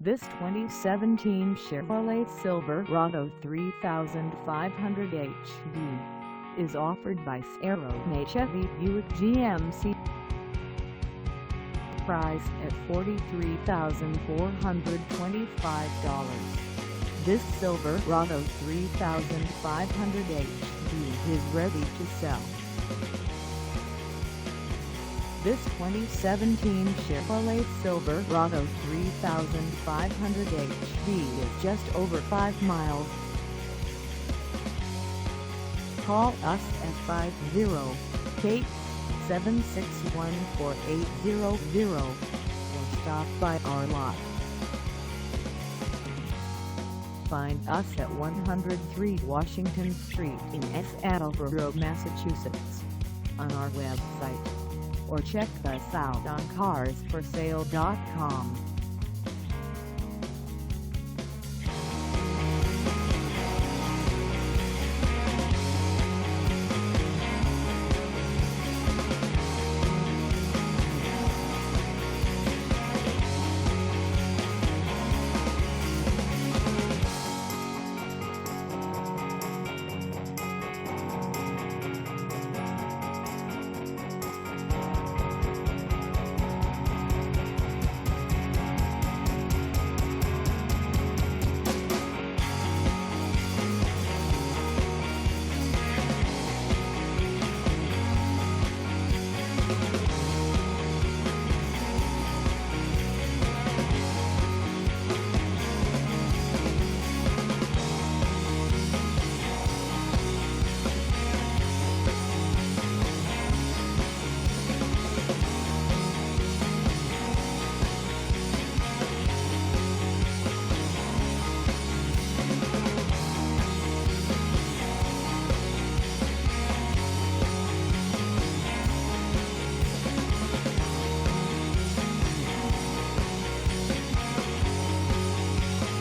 This 2017 Chevrolet Silverado 3500HD is offered by CERRONE Chevy Buick GMC. Price at $43,425. This Silverado 3500HD is ready to sell. This 2017 Chevrolet Silverado 3500HD is just over 5 miles. Call us at 508-761-4800 or stop by our lot. Find us at 103 Washington Street in Attleboro, Massachusetts, on our website, or check us out on carsforsale.com.